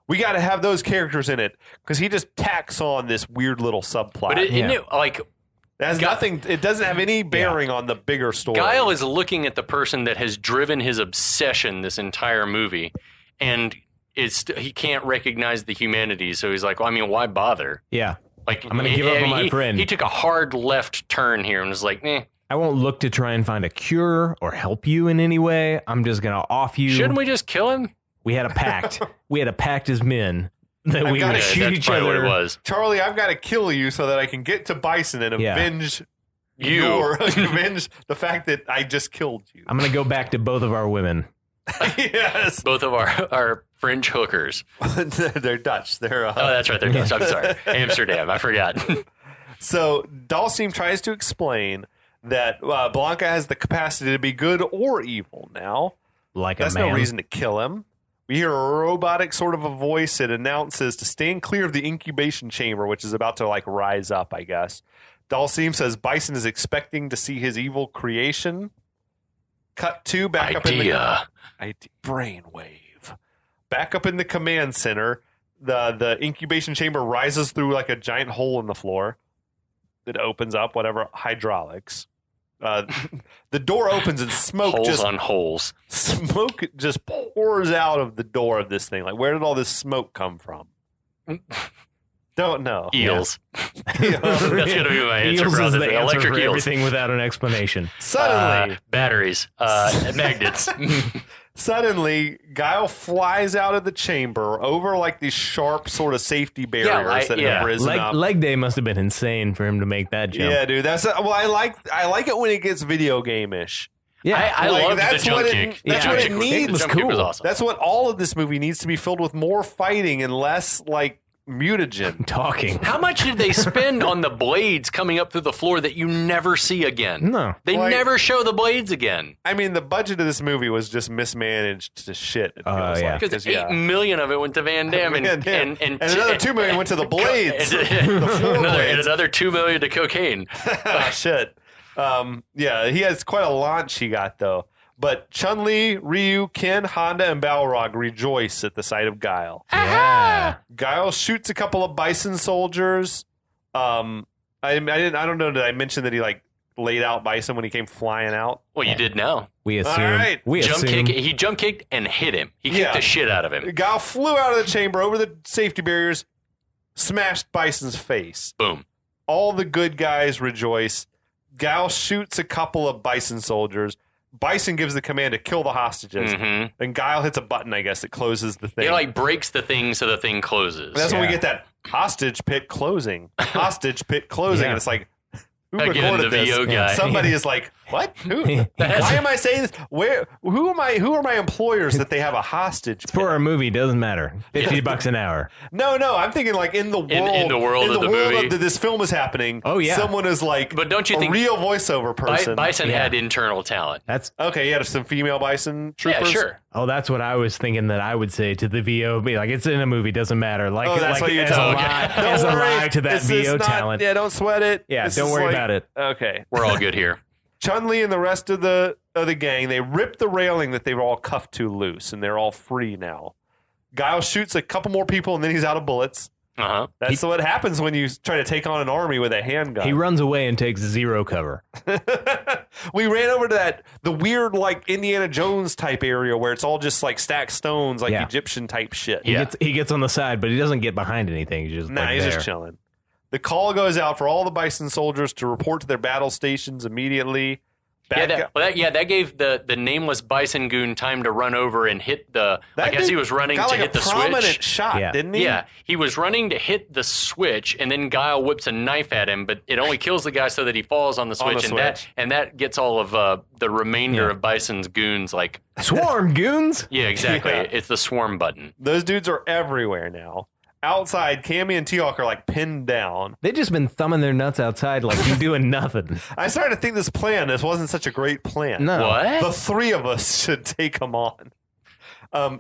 We got to have those characters in it because he just tacks on this weird little subplot. But isn't it like it has nothing? It doesn't have any bearing on the bigger story. Guile is looking at the person that has driven his obsession this entire movie, and he can't recognize the humanity. So he's like, well, I mean, why bother? Yeah, like I'm going to give up on my friend. He took a hard left turn here and was like, eh. I won't look to try and find a cure or help you in any way. I'm just going to off you. Shouldn't we just kill him? We had a pact. We had a pact as men that we would shoot each other. What it was. Charlie, I've got to kill you so that I can get to Bison and avenge avenge the fact that I just killed you. I'm going to go back to both of our women. Yes. Both of our French hookers. They're Dutch. They're oh, that's right. They're Dutch. I'm sorry. Amsterdam. I forgot. So Dhalsim tries to explain that Blanka has the capacity to be good or evil now. That's no reason to kill him. We hear a robotic sort of a voice that announces to stand clear of the incubation chamber, which is about to like rise up, I guess. Dhalsim says Bison is expecting to see his evil creation. Cut to back up in the brainwave. Back up in the command center, the incubation chamber rises through like a giant hole in the floor that opens up, whatever, hydraulics. The door opens and smoke Smoke just pours out of the door of this thing. Like, where did all this smoke come from? Don't know. Eels. That's going to be my answer. Eels is the answer electric for eels. everything without an explanation. Suddenly, batteries, magnets. Suddenly, Guile flies out of the chamber over like these sharp sort of safety barriers that have risen up. Leg day must have been insane for him to make that jump. Yeah, dude. I like it when it gets video game-ish. Yeah, I love the jump kick. That's what it needs. The jump kick was awesome. That's what all of this movie needs to be filled with: more fighting and less like mutagen talking. How much did they spend on the blades coming up through the floor that you never see again? No. They never show the blades again. I mean, the budget of this movie was just mismanaged to shit. It feels like. Because $8 million of it went to Van Damme and another $2 million went to the blades. The floor blades. And another $2 million to cocaine. Shit. Yeah, he has quite a launch he got though. But Chun-Li, Ryu, Ken, Honda, and Balrog rejoice at the sight of Guile. Yeah. Guile shoots a couple of Bison soldiers. I don't know. Did I mention that he like laid out Bison when he came flying out? Well, you did now. We assume. All right. He jump kicked and hit him. He kicked the shit out of him. Guile flew out of the chamber over the safety barriers, smashed Bison's face. Boom. All the good guys rejoice. Guile shoots a couple of Bison soldiers. Bison gives the command to kill the hostages. Mm-hmm. And Guile hits a button, I guess, that closes the thing. It like breaks the thing so the thing closes. And that's when we get that hostage pit closing. Hostage pit closing. And it's like, who recorded this? VO guy. Somebody is like, what? Who? Why am I saying this? Who are my employers that they have a hostage pit? For a movie, doesn't matter. $50 an hour. No, I'm thinking like in the world in the world of the movie that this film is happening. Oh yeah, someone is like, but don't you think real voiceover person? Bison had internal talent. That's okay. You had some female Bison troopers. Yeah, sure. Oh, that's what I was thinking that I would say to the VO. Be like, it's in a movie, doesn't matter. Like, that's what you as tell. As a lie to that VO talent. Yeah, don't sweat it. Yeah, don't worry about it. Okay, we're all good here. Chun-Li and the rest of the gang, they rip the railing that they were all cuffed to loose, and they're all free now. Guile shoots a couple more people, and then he's out of bullets. Uh-huh. That's what happens when you try to take on an army with a handgun. He runs away and takes zero cover. We ran over to the weird like Indiana Jones type area where it's all just like stacked stones, like Egyptian type shit. He gets on the side, but he doesn't get behind anything. He's just he's just chilling. The call goes out for all the Bison soldiers to report to their battle stations immediately. That gave the nameless Bison goon time to run over and hit the. I guess he was running to hit the switch. Prominent shot, didn't he? Yeah, he was running to hit the switch, and then Guile whips a knife at him, but it only kills the guy so that he falls on the switch, and that gets all of the remainder of Bison's goons like swarm goons. Yeah, exactly. Yeah. It's the swarm button. Those dudes are everywhere now. Outside, Cammy and T-Hawk are like pinned down. They've just been thumbing their nuts outside like you're doing nothing. I started to think this wasn't such a great plan. No. What? The three of us should take them on.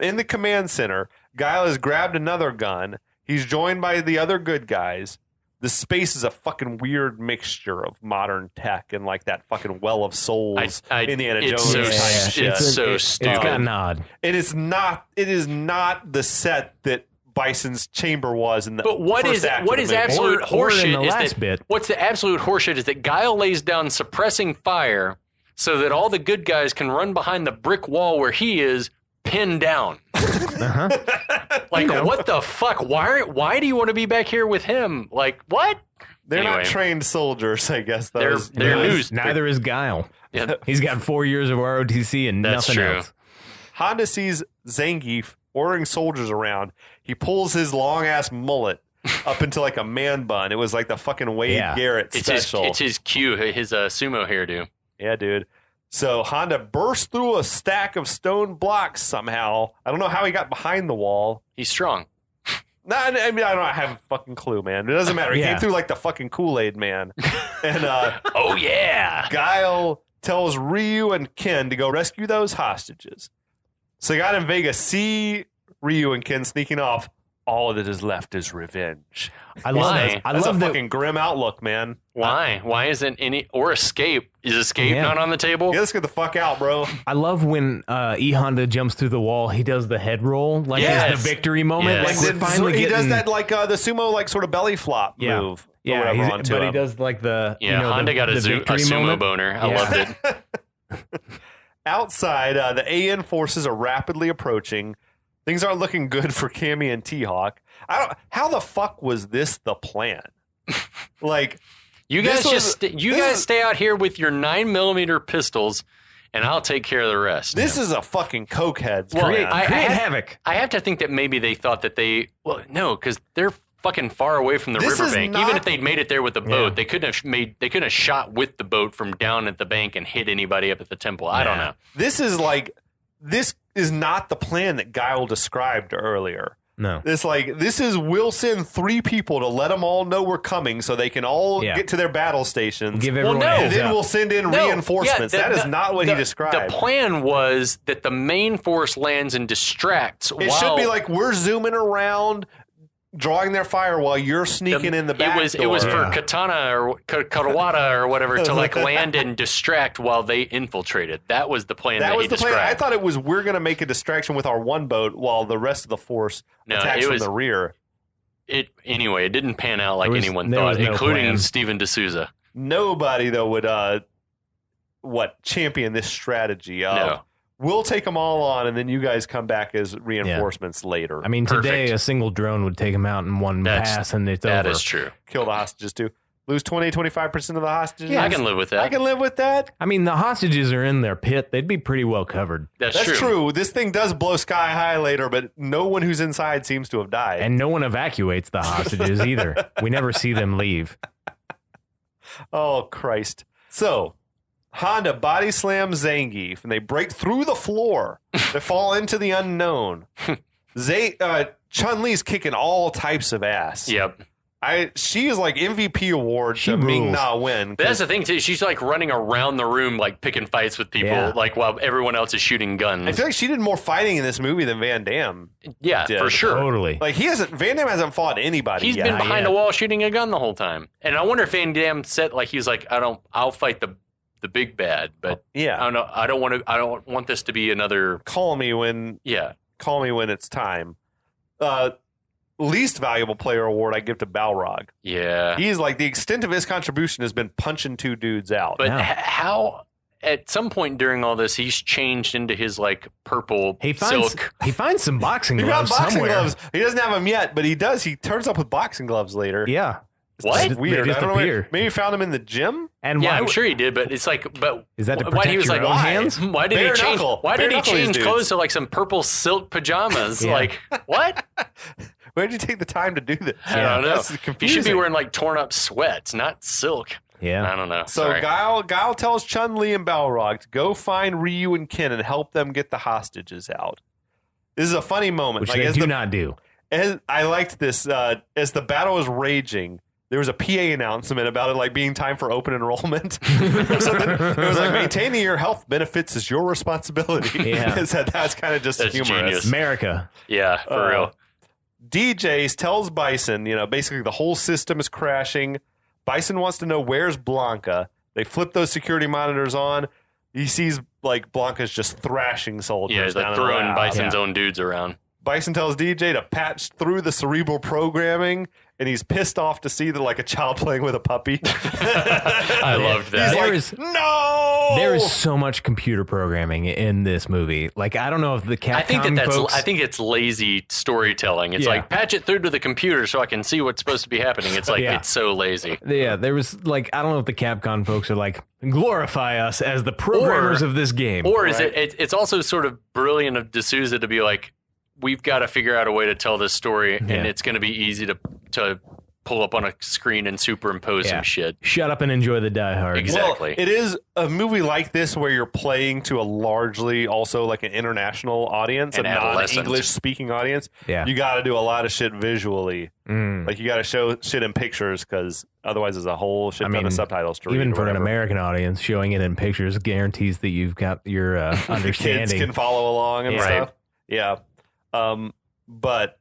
In the command center, Guile has grabbed another gun. He's joined by the other good guys. The space is a fucking weird mixture of modern tech and like that fucking Well of Souls Indiana Jones type shit. It's so stupid. It's got an odd. It is not the set that Bison's chamber was in the what is absolute horseshit what's the absolute horseshit is that Guile lays down suppressing fire so that all the good guys can run behind the brick wall where he is pinned down. Like, what the fuck? Why do you want to be back here with him? Like, what? They're not trained soldiers, I guess. They're news. Neither is Guile. Yeah. He's got 4 years of ROTC and nothing else. Honda sees Zangief ordering soldiers around. He pulls his long ass mullet up into like a man bun. It was like the fucking Wade Garrett special. It's his cue, his sumo hairdo. Yeah, dude. So Honda bursts through a stack of stone blocks somehow. I don't know how he got behind the wall. He's strong. No, I mean, I don't have a fucking clue, man. It doesn't matter. He came through like the fucking Kool-Aid man. And oh yeah, Guile tells Ryu and Ken to go rescue those hostages. So God and Vega see Ryu and Ken sneaking off. All that is left is revenge. I love that. That's a fucking grim outlook, man. Why? Why isn't any or escape? Is escape not on the table? Yeah, let's get the fuck out, bro. I love when E Honda jumps through the wall. He does the head roll, like it's the victory moment. Yes. Like we're finally he does that like the sumo like sort of belly flop move. Yeah, but he does like the Honda got a sumo boner. I loved it. Outside, the AN forces are rapidly approaching. Things aren't looking good for Cammy and T-Hawk. How the fuck was this the plan? Like, you guys stay out here with your 9mm pistols, and I'll take care of the rest. This is a fucking cokehead. Well, create havoc. I have to think that maybe they thought that no, because they're fucking far away from the riverbank. Even if they'd made it there with the boat, they couldn't have shot with the boat from down at the bank and hit anybody up at the temple. I don't know. This is not the plan that Guile described earlier. No. This is we'll send 3 people to let them all know we're coming so they can all get to their battle stations. Give everyone and then we'll send in reinforcements. That is not what he described. The plan was that the main force lands and distracts. It should be like we're zooming around, drawing their fire while you're sneaking in the back door. It was for Katana or Karawata or whatever to like land and distract while they infiltrated. That was the plan that he described. I thought it was we're going to make a distraction with our one boat while the rest of the force attacks from the rear. It didn't pan out like anyone thought, including Steven D'Souza. Nobody, though, would champion this strategy of... No. We'll take them all on, and then you guys come back as reinforcements later. I mean, today a single drone would take them out in one pass, and it's over. That is true. Kill the hostages, too. Lose 20-25% of the hostages. Yeah, I can live with that. I can live with that. I mean, the hostages are in their pit. They'd be pretty well covered. That's true. This thing does blow sky high later, but no one who's inside seems to have died. And no one evacuates the hostages either. We never see them leave. Oh, Christ. So... Honda body slams Zangief, and they break through the floor. They fall into the unknown. Chun-Li's kicking all types of ass. Yep. She is like MVP award to Ming-Na Wen. That's the thing, too. She's like running around the room, like picking fights with people, like while everyone else is shooting guns. I feel like she did more fighting in this movie than Van Damme. Yeah, did. for sure. Totally. Like Van Damme hasn't fought anybody yet. He's been behind a wall shooting a gun the whole time. And I wonder if Van Damme said, like, he's like, I'll fight the big bad, but I don't know. I don't want this to be another. Call me when it's time. Least valuable player award I give to Balrog. Yeah, he's like the extent of his contribution has been punching 2 dudes out. But how? At some point during all this, he's changed into his like purple silk. He finds some boxing gloves gloves. somewhere. He doesn't have them yet, but he does. He turns up with boxing gloves later. Yeah. What? It's weird. They just I don't know. appear. Maybe he found him in the gym. And Yeah, why I'm sure he did, but it's like, but Is that to why he protect was your like, own why? hands? Why did Bare he change? knuckle. Why Bare did he knuckle these change dudes. clothes to like some purple silk pajamas? Yeah. Like what? Where did you take the time to do this? I don't know. That's He confusing. should be wearing like torn up sweats, not silk. Yeah. I don't know. So Sorry. Guile tells Chun-Li and Balrog to go find Ryu and Ken and help them get the hostages out. This is a funny moment. Which like, they as do the, not do. As, I liked this. As the battle was raging, there was a PA announcement about it like being time for open enrollment or something. It was like maintaining your health benefits is your responsibility. Yeah. That's kind of just That's humorous. genius. America. Yeah, for real. DJs tells Bison, basically the whole system is crashing. Bison wants to know where's Blanka. They flip those security monitors on. He sees like Blanka's just thrashing soldiers. Yeah, he's like down in the throwing lab. Bison's own dudes around. Bison tells DJ to patch through the cerebral programming, and he's pissed off to see that like a child playing with a puppy. I loved that. He's like, no! There is so much computer programming in this movie. Like, I don't know if the Capcom I think that's. folks... I think it's lazy storytelling. It's Yeah. like patch it through to the computer so I can see what's supposed to be happening. It's like Yeah. it's so lazy. Yeah, there was like, I don't know if the Capcom folks are like, glorify us as the programmers of this game. Or is it's also sort of brilliant of D'Souza to be like, we've got to figure out a way to tell this story, and it's going to be easy to pull up on a screen and superimpose some shit. Shut up and enjoy the Die Hard. Exactly. Well, it is a movie like this where you're playing to a largely also like an international audience, An a adolescent. non-English speaking audience. Yeah. You got to do a lot of shit visually. Like you got to show shit in pictures because otherwise there's a whole shit ton of subtitles to read. Even or for an whatever. American audience, showing it in pictures guarantees that you've got your Kids understanding. can follow along and Yeah. stuff. Yeah. But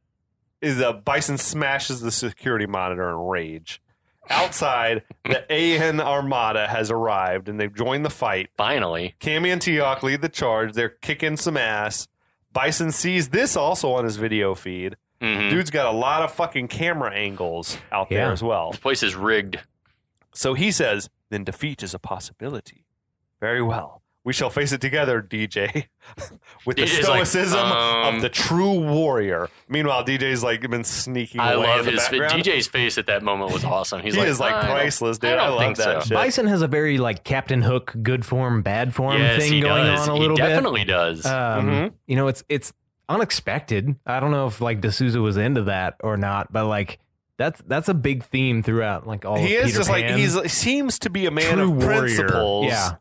Bison smashes the security monitor in rage. Outside, the AN Armada has arrived and they've joined the fight. Finally. Cammy and Teok lead the charge. They're kicking some ass. Bison sees this also on his video feed. Dude's got a lot of fucking camera angles out there Yeah. as well. This place is rigged. So he says, then defeat is a possibility. Very well. We shall face it together, DJ, with the DJ's like, stoicism of the true warrior. Meanwhile, DJ's like been sneaking I away love in the his background. DJ's face at that moment was awesome. He's He like, is like "I don't- priceless, dude. I I don't love think that so." shit. Bison has a very like Captain Hook, good form, bad form Yes, thing he going does. on a He little definitely does. bit. You know, it's unexpected. I don't know if like D'Souza was into that or not, but like that's a big theme throughout. Like all He of is Peter just Pan. like he seems to be a man True of warrior. principles. Yeah,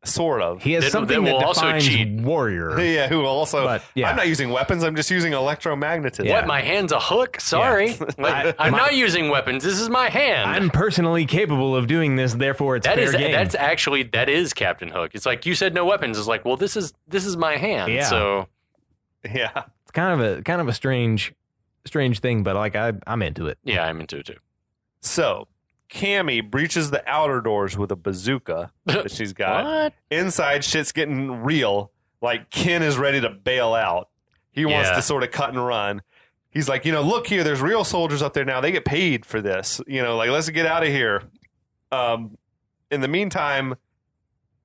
sort of. he has That something will that also defines cheat. warrior. Yeah, who also. But, yeah. I'm not using weapons. I'm just using electromagnetism. What? My hand's a hook? Sorry. Like, I'm not using weapons. This is my hand. I'm personally capable of doing this, therefore it's That fair is game. that is Captain Hook. It's like you said no weapons. It's like, well, this is my hand. Yeah. So Yeah. It's kind of a strange thing, but like I'm into it. yeah, I'm into it too. So, Cammy breaches the outer doors with a bazooka that she's got. What? Inside, shit's getting real. Like, Ken is ready to bail out. He wants Yeah. to sort of cut and run. He's like, look here, there's real soldiers up there now. They get paid for this. Like, let's get out of here. In the meantime,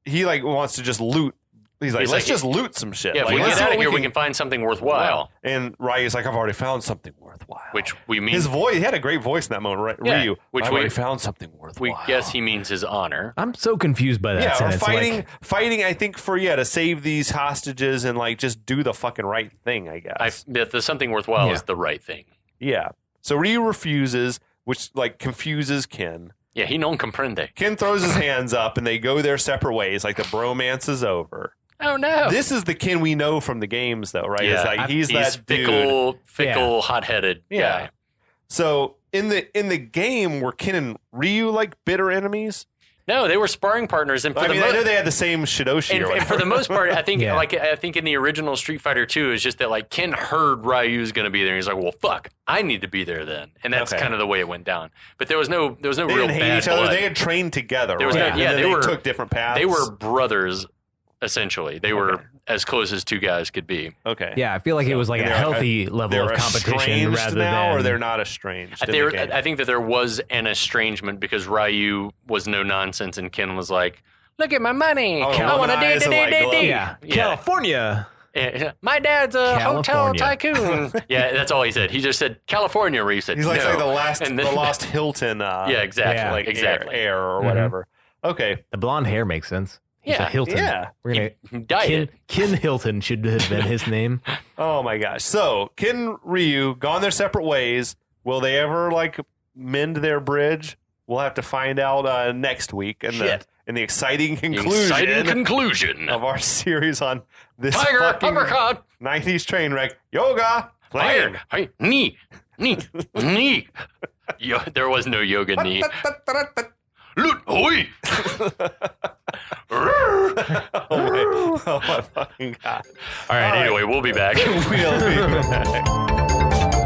he, like, wants to just loot. He's like, let's just loot some shit. Yeah, if like, we let's get see out what of here, we can find something worthwhile. And Ryu's like, I've already found something worthwhile. Which we mean, His voice, he had a great voice in that moment, Yeah, Ryu. which I've we- already found something worthwhile. we guess he means his honor. I'm so confused by that Yeah, or sentence. like, fighting. I think to save these hostages and like just do the fucking right thing. I guess. The something worthwhile Yeah. is the right thing. Yeah. So Ryu refuses, which like confuses Ken. Yeah, he non comprende. Ken throws his hands up and they go their separate ways. Like the bromance is over. Oh no! This is the Ken we know from the games, though, right? Yeah, It's like he's that dude. fickle, hot-headed Yeah. guy. So in the game, were Ken and Ryu like bitter enemies? No, they were sparring partners, and for I the mean, I know they had the same Shidoshi. or and for the whatever. most part, I think Yeah. I think in the original Street Fighter 2, it's just that like Ken heard Ryu was going to be there, and he's like, "Well, fuck, I need to be there then," and that's Okay. kind of the way it went down. But there was no they real didn't hate bad each other. blood. They had trained together. There was right? no- yeah, And then they were- took different paths. They were brothers, essentially. They were as close as two guys could be. okay. yeah, I feel like it was like a And they're- healthy level They're of competition estranged rather now, than or they're not estranged. in the There, game? I think that there was an estrangement because Ryu was no nonsense, and Ken was like, "Look at my money! Oh, I want to womanize and, like, glow. yeah, California. My dad's a hotel California. tycoon. Yeah, that's all he said. He just said California, where you said He's like, no. the lost Hilton. Yeah, exactly. Yeah. Like exactly. Air or whatever. Okay. The blonde hair makes sense. He's Yeah. a Hilton. Yeah. We're gonna Diet. Kin Hilton should have been his name. Oh my gosh. So Ken Ryu gone their separate ways. Will they ever like mend their bridge? We'll have to find out next week in the exciting conclusion of our series on this Tiger fucking uppercut. 90s train wreck. Yoga. Plan. Hey, knee. There was no yoga knee. Loot, hoi. Oh my fucking god. All right, anyway, we'll be back. We'll be back.